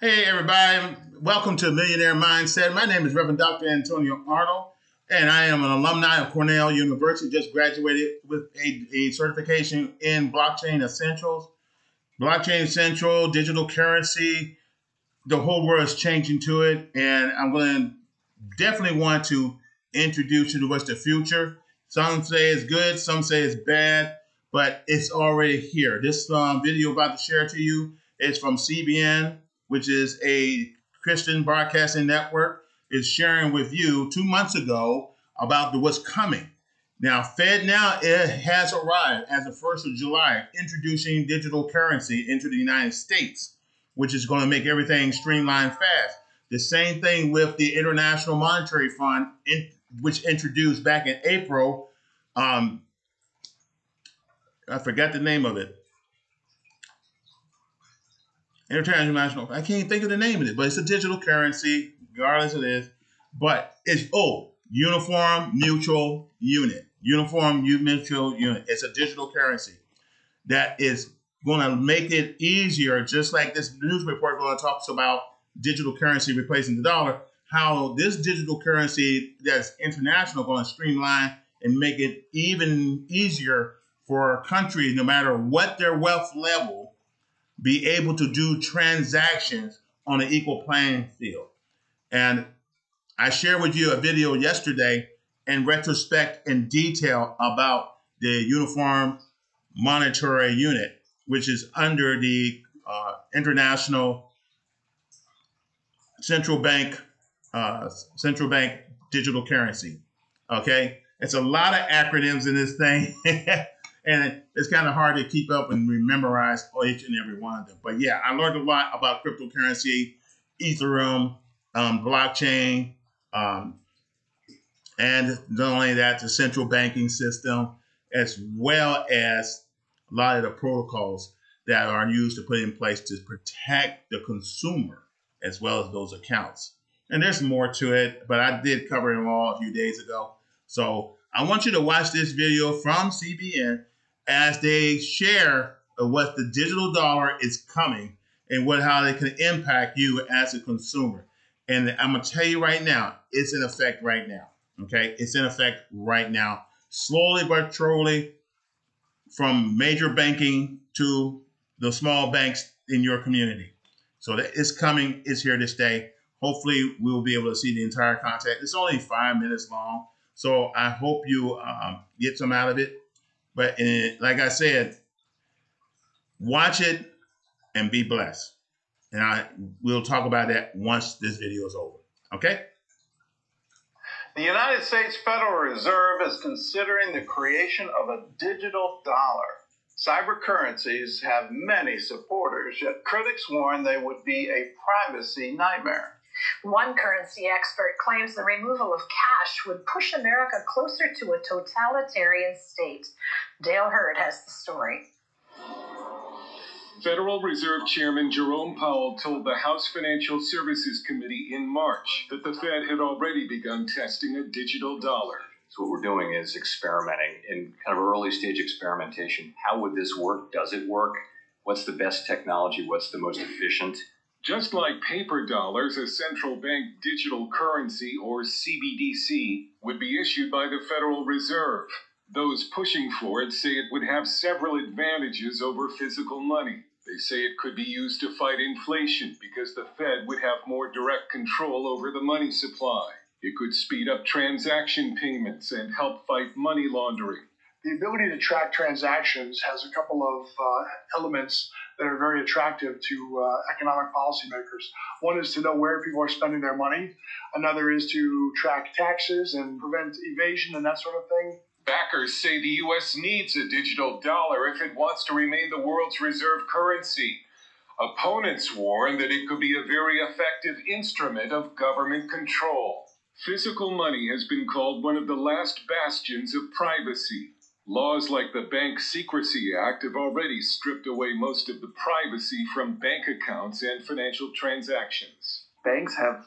Hey everybody, welcome to Millionaire Mindset. My name is Reverend Dr. Antonio Arnold, and I am an alumni of Cornell University. Just graduated with a certification in blockchain essentials, blockchain central, digital currency. The whole world is changing to it, and I'm going to definitely want to introduce you to what's the future. Some say it's good, some say it's bad, but it's already here. This video I'm about to share to you is from CBN, which is a Christian broadcasting network, is sharing with you 2 months ago about what's coming. Now, FedNow has arrived as of 1st of July, introducing digital currency into the United States, which is going to make everything streamlined fast. The same thing with the International Monetary Fund, which introduced back in April. I forgot the name of it. International, I can't think of the name of it, but it's a digital currency, regardless of this. But it's Uniform Mutual Unit. Uniform Mutual Unit. It's a digital currency that is going to make it easier, just like this news report going to talk about digital currency replacing the dollar, how this digital currency that's international going to streamline and make it even easier for countries, no matter what their wealth level, be able to do transactions on an equal playing field. And I shared with you a video yesterday in retrospect in detail about the Uniform Monetary Unit, which is under the International Central Bank Digital Currency. Okay, it's a lot of acronyms in this thing, and it's kind of hard to keep up and memorize each and every one of them. But yeah, I learned a lot about cryptocurrency, Ethereum, blockchain, and not only that, the central banking system, as well as a lot of the protocols that are used to put in place to protect the consumer as well as those accounts. And there's more to it, but I did cover it all a few days ago. So I want you to watch this video from CBN as they share what the digital dollar is coming and how it can impact you as a consumer. And I'm going to tell you right now, it's in effect right now. Okay, it's in effect right now, slowly but surely, from major banking to the small banks in your community. So that it's coming, it's here to stay. Hopefully, we will be able to see the entire content. It's only 5 minutes long, so I hope you get some out of it. But like I said, watch it and be blessed. And we'll talk about that once this video is over. Okay? The United States Federal Reserve is considering the creation of a digital dollar. Cyber currencies have many supporters, yet critics warn they would be a privacy nightmare. One currency expert claims the removal of cash would push America closer to a totalitarian state. Dale Hurd has the story. Federal Reserve Chairman Jerome Powell told the House Financial Services Committee in March that the Fed had already begun testing a digital dollar. So what we're doing is experimenting in kind of early stage experimentation. How would this work? Does it work? What's the best technology? What's the most efficient? Just like paper dollars, a central bank digital currency, or CBDC, would be issued by the Federal Reserve. Those pushing for it say it would have several advantages over physical money. They say it could be used to fight inflation because the Fed would have more direct control over the money supply. It could speed up transaction payments and help fight money laundering. The ability to track transactions has a couple of elements that are very attractive to economic policymakers. One is to know where people are spending their money. Another is to track taxes and prevent evasion and that sort of thing. Backers say the U.S. needs a digital dollar if it wants to remain the world's reserve currency. Opponents warn that it could be a very effective instrument of government control. Physical money has been called one of the last bastions of privacy. Laws like the Bank Secrecy Act have already stripped away most of the privacy from bank accounts and financial transactions. Banks have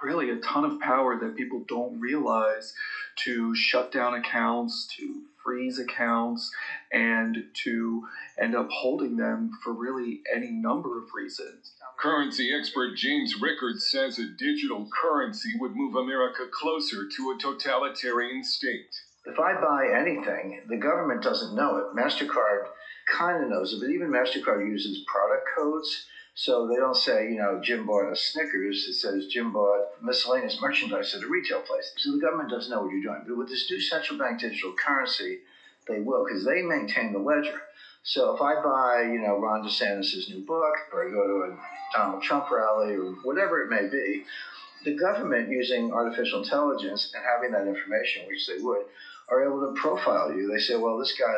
really a ton of power that people don't realize to shut down accounts, to freeze accounts and to end up holding them for really any number of reasons. Currency expert James Rickards says a digital currency would move America closer to a totalitarian state. If I buy anything, the government doesn't know it. MasterCard kind of knows it, but even MasterCard uses product codes. So they don't say, Jim bought a Snickers. It says Jim bought miscellaneous merchandise at a retail place. So the government doesn't know what you're doing. But with this new central bank digital currency, they will, because they maintain the ledger. So if I buy, Ron DeSantis' new book, or I go to a Donald Trump rally, or whatever it may be, the government, using artificial intelligence and having that information, which they would, are able to profile you. They say, well, this guy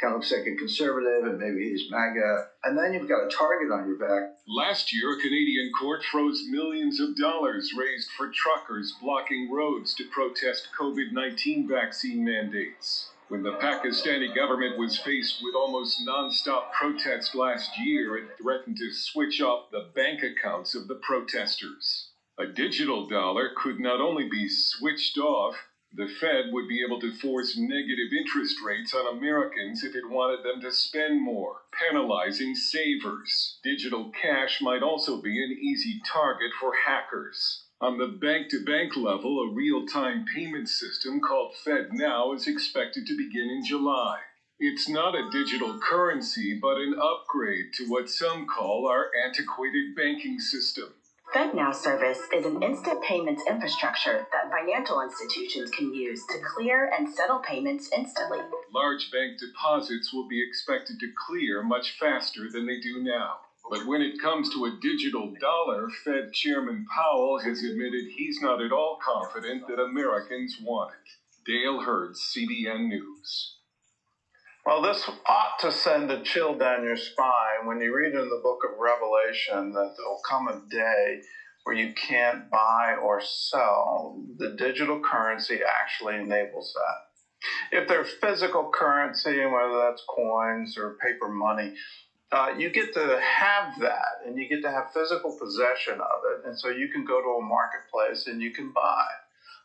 kind of looks like a conservative, and maybe he's MAGA, and then you've got a target on your back. Last year, a Canadian court froze millions of dollars raised for truckers blocking roads to protest COVID-19 vaccine mandates. When the Pakistani government was faced with almost non-stop protests last year, it threatened to switch off the bank accounts of the protesters. A digital dollar could not only be switched off, the Fed would be able to force negative interest rates on Americans if it wanted them to spend more, penalizing savers. Digital cash might also be an easy target for hackers. On the bank-to-bank level, a real-time payment system called FedNow is expected to begin in July. It's not a digital currency, but an upgrade to what some call our antiquated banking system. FedNow service is an instant payments infrastructure that financial institutions can use to clear and settle payments instantly. Large bank deposits will be expected to clear much faster than they do now. But when it comes to a digital dollar, Fed Chairman Powell has admitted he's not at all confident that Americans want it. Dale Hurd, CBN News. Well, this ought to send a chill down your spine when you read in the book of Revelation that there'll come a day where you can't buy or sell. The digital currency actually enables that. If there's physical currency, and whether that's coins or paper money, you get to have that, and you get to have physical possession of it. And so you can go to a marketplace and you can buy.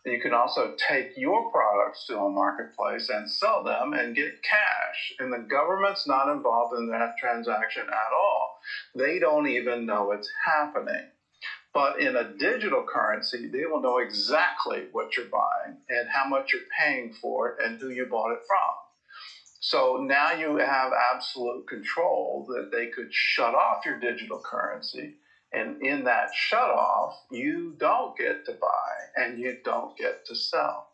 You can also take your products to a marketplace and sell them and get cash. And the government's not involved in that transaction at all. They don't even know it's happening. But in a digital currency, they will know exactly what you're buying and how much you're paying for it and who you bought it from. So now you have absolute control that they could shut off your digital currency. And in that shutoff, you don't get to buy and you don't get to sell.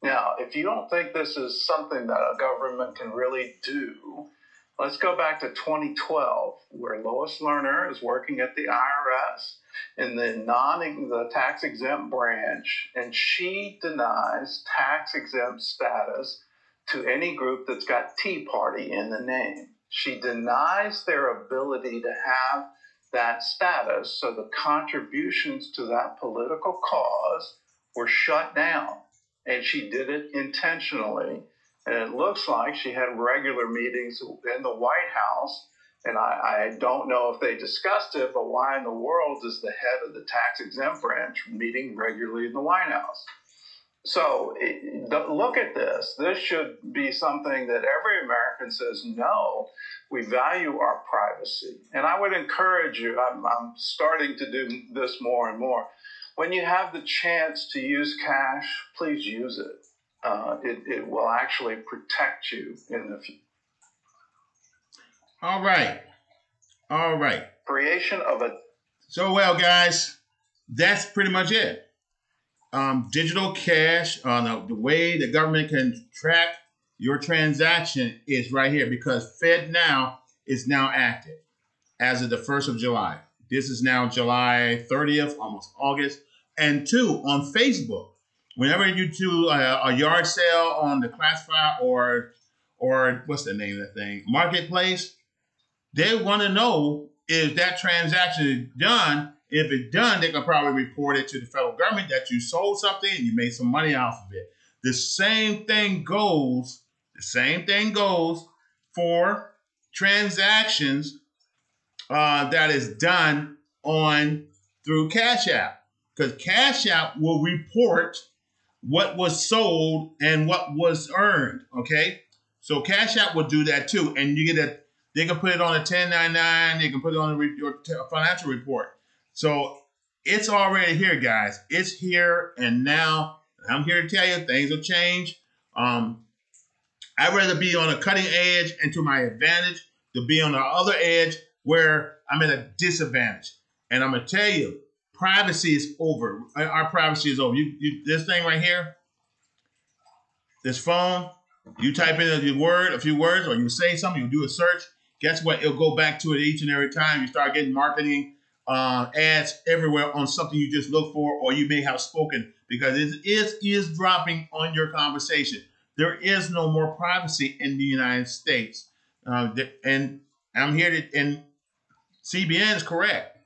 Now, if you don't think this is something that a government can really do, let's go back to 2012, where Lois Lerner is working at the IRS in the tax-exempt branch, and she denies tax-exempt status to any group that's got Tea Party in the name. She denies their ability to have that status, so the contributions to that political cause were shut down. And she did it intentionally. And it looks like she had regular meetings in the White House. And I don't know if they discussed it, but why in the world is the head of the tax-exempt branch meeting regularly in the White House? So look at this. This should be something that every American says, no, we value our privacy. And I would encourage you, I'm starting to do this more and more. When you have the chance to use cash, please use it. It will actually protect you in the future. All right. Creation of a... So, well, guys, that's pretty much it. Digital cash, the way the government can track your transaction is right here, because FedNow is now active as of the 1st of July. This is now July 30th, almost August. And 2, on Facebook, whenever you do a yard sale on the classified or what's the name of that thing, marketplace, they want to know if that transaction is done. If it's done, they can probably report it to the federal government that you sold something and you made some money off of it. The same thing goes for transactions that is done through Cash App, because Cash App will report what was sold and what was earned. Okay, So Cash App will do that too, and you get a. They can put it on a 1099. They can put it on your financial report. So it's already here, guys. It's here, and now I'm here to tell you things will change. I'd rather be on a cutting edge and to my advantage than be on the other edge where I'm at a disadvantage. And I'm gonna tell you, privacy is over. Our privacy is over. This thing right here, this phone, you type in a few words, or you say something, you do a search. Guess what? It'll go back to it each and every time. You start getting marketing ads everywhere on something you just look for, or you may have spoken, because it is dropping on your conversation. There is no more privacy in the United States, and I'm here to. And CBN is correct.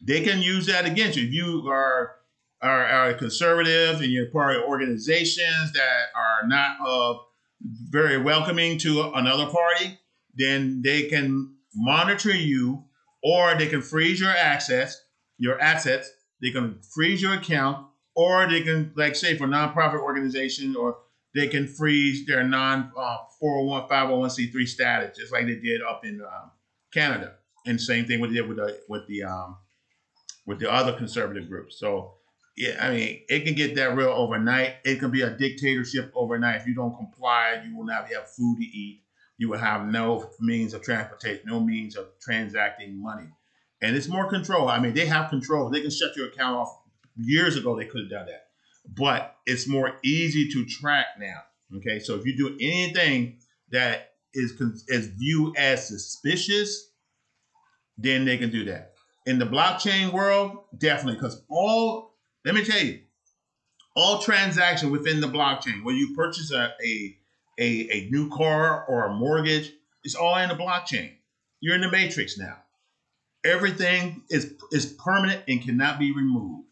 They can use that against you if you are conservative and you're part of organizations that are not very welcoming to another party. Then they can monitor you, or they can freeze your assets. They can freeze your account, or they can, like say for nonprofit organization, or they can freeze their 401 501c3 status, just like they did up in Canada, and same thing with the other conservative groups. So yeah, I mean, it can get that real overnight. It can be a dictatorship overnight. If you don't comply, you will not have food to eat. You will have no means of transportation, no means of transacting money. And it's more control. I mean, they have control. They can shut your account off. Years ago, they could have done that. But it's more easy to track now. Okay, so if you do anything that is viewed as suspicious, then they can do that. In the blockchain world, definitely, because let me tell you, all transactions within the blockchain, when you purchase a new car or a mortgage, it's all in the blockchain. You're in the matrix now. Everything is permanent and cannot be removed.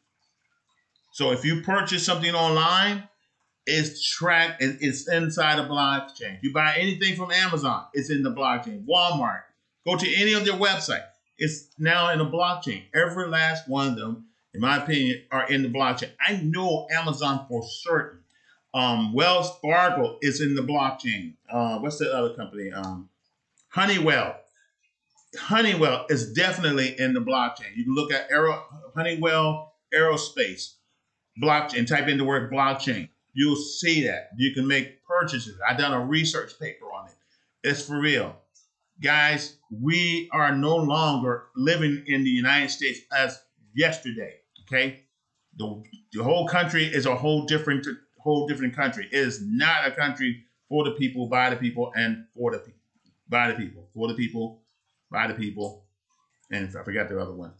So if you purchase something online, it's tracked. It's inside the blockchain. If you buy anything from Amazon, it's in the blockchain. Walmart, go to any of their websites, it's now in the blockchain. Every last one of them, in my opinion, are in the blockchain. I know Amazon for certain. Wells Fargo is in the blockchain. What's the other company? Honeywell. Honeywell is definitely in the blockchain. You can look at Honeywell Aerospace blockchain. Type in the word blockchain. You'll see that. You can make purchases. I've done a research paper on it. It's for real. Guys, we are no longer living in the United States as yesterday. Okay? The whole country is a whole different country. It is not a country for the people, by the people, and for the people. By the people, for the people, by the people, and I forgot the other one.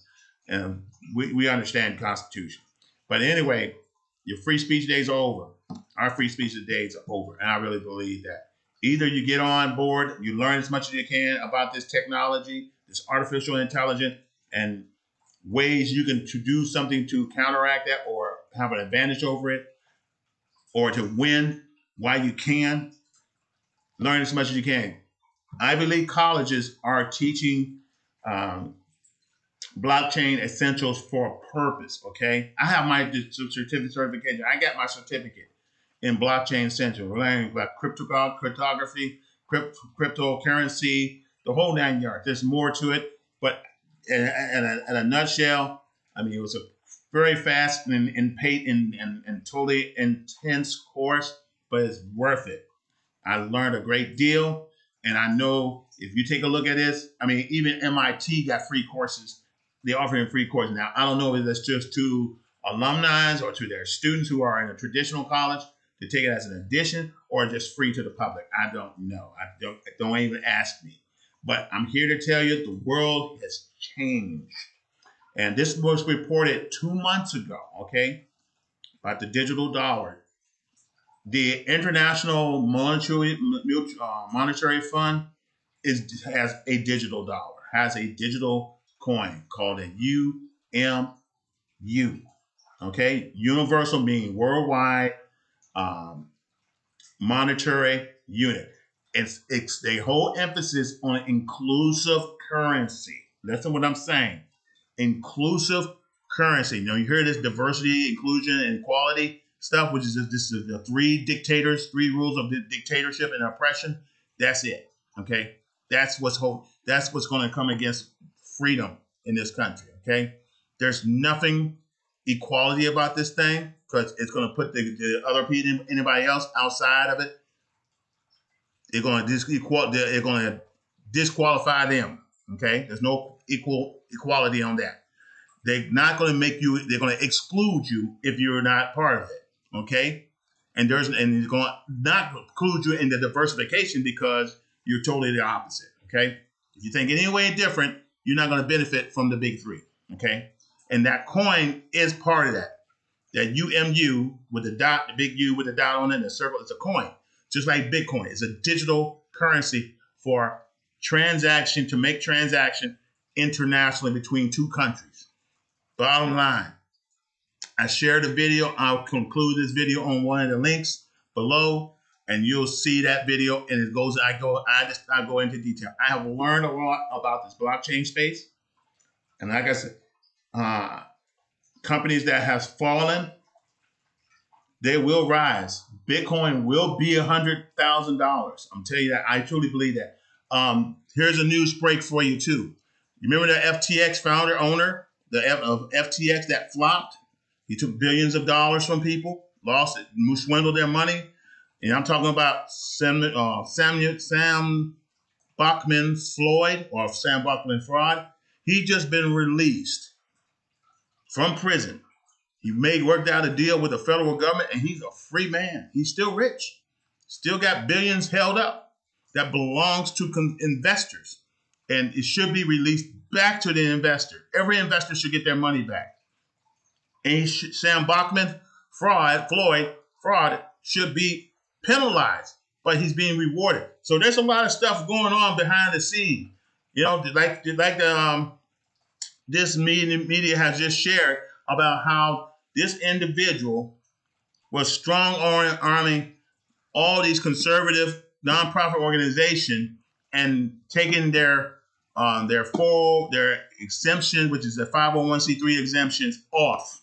And we understand Constitution. But anyway, your free speech days are over. Our free speech days are over. And I really believe that. Either you get on board, you learn as much as you can about this technology, this artificial intelligence, and ways you can to do something to counteract that or have an advantage over it, or to win while you can. Learn as much as you can. Ivy League colleges are teaching blockchain essentials for a purpose, okay? I have my certification. I got my certificate in blockchain essentials. We're learning about cryptography, cryptocurrency, the whole 9 yards. There's more to it, but in a nutshell, I mean, it was a very fast and totally intense course, but it's worth it. I learned a great deal. And I know if you take a look at this, I mean, even MIT got free courses. They're offering free courses. Now, I don't know if that's just to alumni or to their students who are in a traditional college to take it as an addition, or just free to the public. I don't know. Don't even ask me. But I'm here to tell you the world has changed. And this was reported 2 months ago, okay, about the digital dollar. The International Monetary Fund has a digital dollar, has a digital coin called a UMU. Okay, universal meaning worldwide monetary unit. It's the whole emphasis on inclusive currency. Listen what I'm saying. Inclusive currency. You know, you hear this diversity, inclusion, and equality stuff, which is the three rules of the dictatorship and oppression. That's it. Okay, that's what's going to come against freedom in this country. Okay, there's nothing equality about this thing because it's going to put the other people, anybody else outside of it. They're going to disqualify them. Okay, there's no equality on that. They're not going to make you. They're going to exclude you if you're not part of it. Okay, and it's going to not include you in the diversification because you're totally the opposite. Okay, if you think any way different, you're not going to benefit from the big three. Okay, and that coin is part of that. That UMU with the dot, the big U with the dot on it, and the circle, it's a coin. Just like Bitcoin, it's a digital currency for to make transaction internationally between two countries. Bottom line, I shared a video. I'll conclude this video on one of the links below, and you'll see that video. And it goes. I go into detail. I have learned a lot about this blockchain space, and like I said, companies that have fallen, they will rise. Bitcoin will be $100,000. I'm telling you that. I truly believe that. Here's a news break for you too. You remember the FTX founder, owner of FTX that flopped? He took billions of dollars from people, lost it, swindled their money. And I'm talking about Sam Bankman-Floyd or Sam Bankman-Fraud. He just been released from prison. He worked out a deal with the federal government, and he's a free man. He's still rich, still got billions held up that belongs to investors, and it should be released back to the investor. Every investor should get their money back. And Sam Bankman-Floyd should be penalized, but he's being rewarded. So there's a lot of stuff going on behind the scene. You know, like this media has just shared about how this individual was strong-arming all these conservative nonprofit organizations and taking their exemption, which is the 501c3 exemptions, off.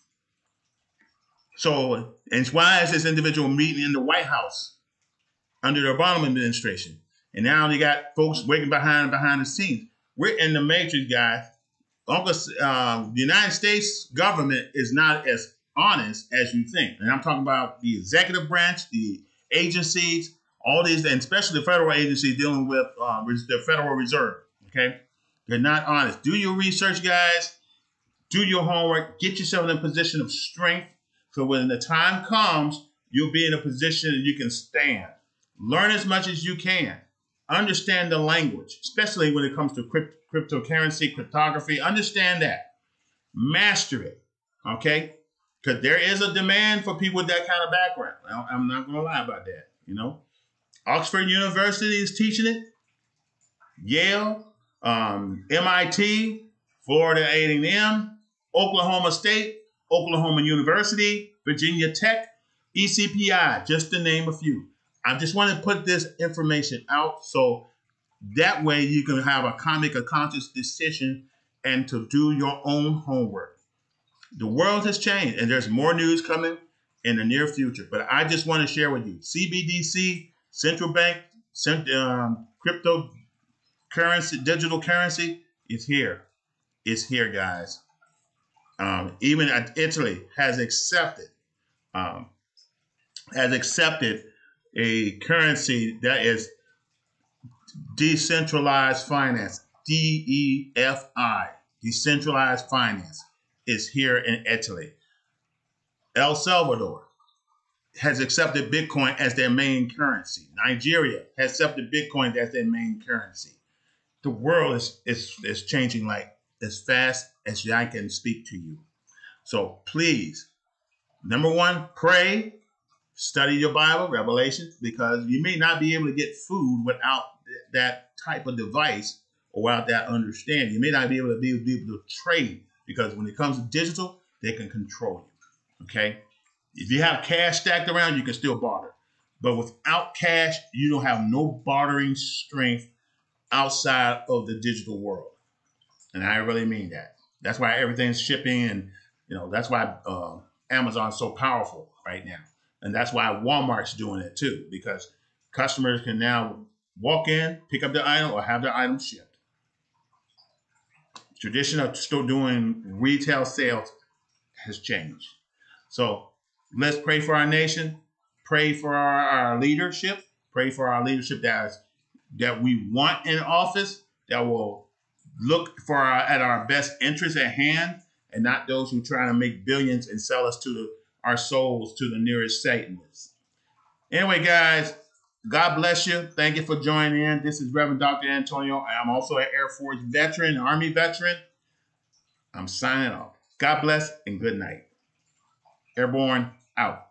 So, and why is this individual meeting in the White House under the Obama administration? And now they got folks working behind the scenes. We're in the matrix, guys. The United States government is not as honest as you think. And I'm talking about the executive branch, the agencies, all these, and especially the federal agencies dealing with the Federal Reserve. Okay? They're not honest. Do your research, guys. Do your homework. Get yourself in a position of strength so when the time comes, you'll be in a position that you can stand. Learn as much as you can. Understand the language, especially when it comes to cryptocurrency, cryptography. Understand that. Master it. Okay? Because there is a demand for people with that kind of background. I'm not going to lie about that. You know, Oxford University is teaching it. Yale, MIT, Florida A&M, Oklahoma State, Oklahoma University, Virginia Tech, ECPI, just to name a few. I just want to put this information out so that way you can have make a conscious decision and to do your own homework. The world has changed, and there's more news coming in the near future. But I just want to share with you, CBDC, central bank, cryptocurrency, digital currency is here. It's here, guys. Even Italy has accepted a currency that is decentralized finance, DEFI, decentralized finance, is here in Italy. El Salvador has accepted Bitcoin as their main currency. Nigeria has accepted Bitcoin as their main currency. The world is changing like as fast as I can speak to you. So please, number one, pray, study your Bible, Revelation, because you may not be able to get food without that type of device or without that understanding. You may not be able to trade because when it comes to digital, they can control you. Okay? If you have cash stacked around, you can still barter. But without cash, you don't have no bartering strength outside of the digital world. And I really mean that. That's why everything's shipping, and that's why Amazon's so powerful right now. And that's why Walmart's doing it too, because customers can now walk in, pick up the item, or have the item shipped. Tradition of still doing retail sales has changed. So let's pray for our nation, pray for our leadership, pray for our leadership that we want in office, that will look for at our best interests at hand, and not those who try to make billions and sell us our souls to the nearest Satanists. Anyway, guys, God bless you. Thank you for joining in. This is Reverend Dr. Antonio. I'm also an Air Force veteran, Army veteran. I'm signing off. God bless and good night. Airborne out.